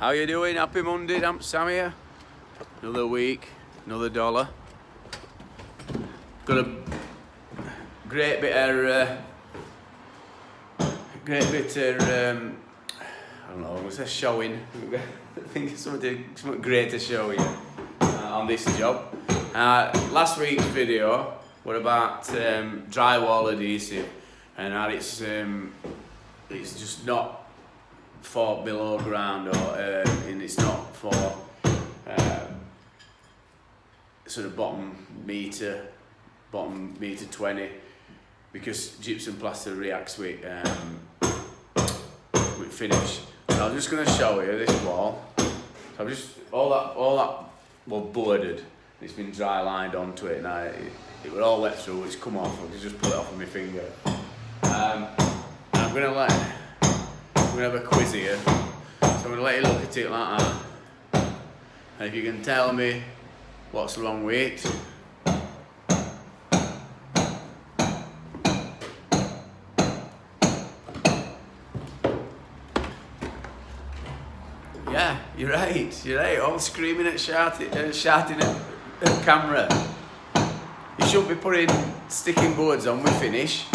How you doing? Happy Monday, Damp Sam here. Another week, another dollar. Got a great bit of, I don't know, what's that showing? I think it's something great to show you on this job. Last week's video was about drywall adhesive and how it's just not for below ground, or and it's not for sort of bottom meter 20, because gypsum plaster reacts with finish. So I'm just going to show you this wall. So I've just all that was boarded. It's been dry lined onto it, and it was all wet through. It's come off. I can just pull it off with my finger. I'm gonna have a quiz here. So I'm gonna let you look at it like that. And if you can tell me what's wrong with it. Yeah, you're right. All screaming at shouting at camera. You shouldn't be sticking boards on with finish.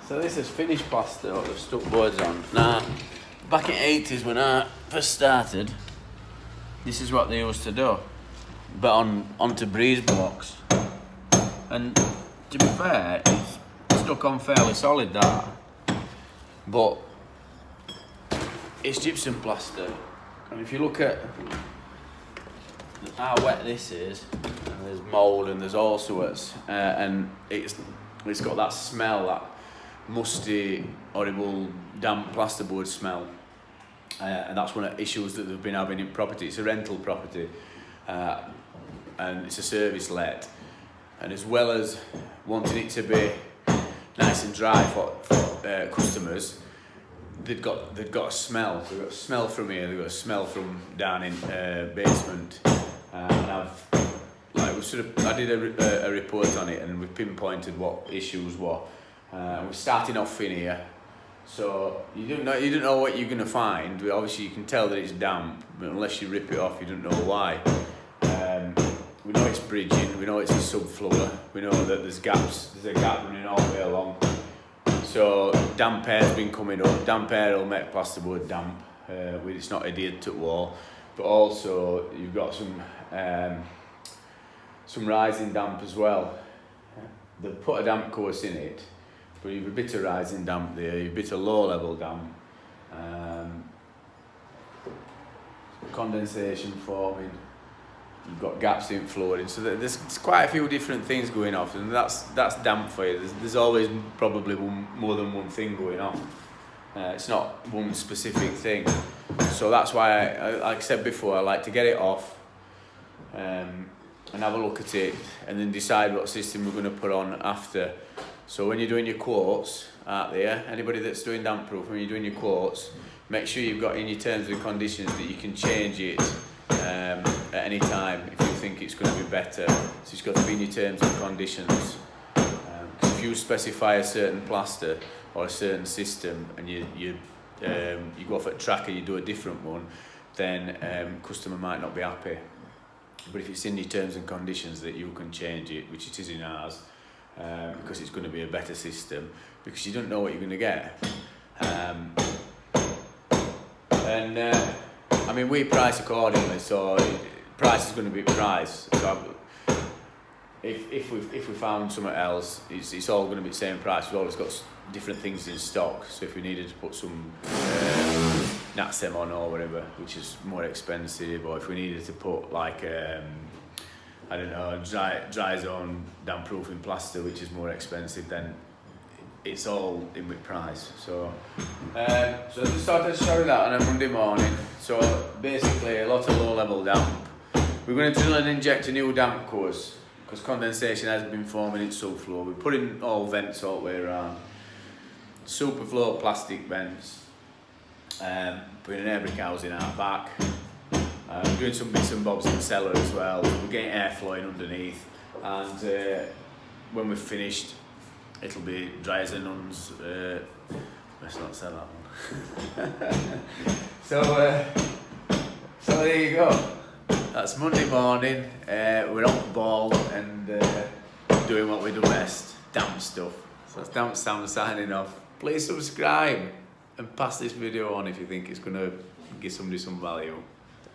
So this is finish plaster what they've stuck boards on. Now, back in the 80s when I first started, this is what they used to do. But onto breeze blocks. And to be fair, it's stuck on fairly solid, that. But it's gypsum plaster. And if you look at how wet this is, and there's mould and there's all sorts, and it's got that smell, that musty, horrible, damp plasterboard smell, and that's one of the issues that they've been having in property. It's a rental property, and it's a service let, and as well as wanting it to be nice and dry for customers, they've got a smell. They've got a smell from here. They've got a smell from down in basement. And I did a report on it, and we pinpointed what issues were. We're starting off in here, so you don't know what you're gonna find. But obviously, you can tell that it's damp, but unless you rip it off, you don't know why. We know it's bridging. We know it's a subfloor. We know that there's gaps. There's a gap running all the way along. So damp air's been coming up. Damp air will make plasterboard damp. It's not adhered to the wall, but also you've got some rising damp as well. They've put a damp course in it, but you've a bit of rising damp there. You've a bit of low level damp. Condensation forming. You've got gaps in flooring, so there's quite a few different things going off, and that's damp for you. There's always probably more than one thing going on. It's not one specific thing, so that's why like I said before, I like to get it off and have a look at it, and then decide what system we're going to put on after. So when you're doing your quotes out there, anybody that's doing damp proof, when you're doing your quotes, make sure you've got in your terms and conditions that you can change it at any time if you think it's going to be better. So it's got to be in your terms and conditions. If you specify a certain plaster or a certain system, and you go off at tracker, you do a different one, then customer might not be happy. But if it's in your terms and conditions that you can change it, which it is in ours, because it's going to be a better system, because you don't know what you're going to get. I mean, we price accordingly, so price is going to be price. So if we found something else, it's all going to be the same price. We've always got different things in stock. So if we needed to put some Natsem on or whatever, which is more expensive, or if we needed to put like I don't know, dry zone damp proofing plaster, which is more expensive, then it's all in with price. So I just started to show that on a Monday morning. So basically a lot of low level damp. We're going to drill and inject a new damp course because condensation has been forming in subfloor. We're putting all vents all the way around. Superflow plastic vents. Putting an air brick housing out back. Doing some bits and bobs in the cellar as well. We're getting air flowing underneath, and when we're finished, it'll be dry as a nun's. Let's not say that one. there you go. That's Monday morning. We're on the ball and doing what we do best, damp stuff. So that's Damp Sam signing off. Please subscribe and pass this video on if you think it's going to give somebody some value.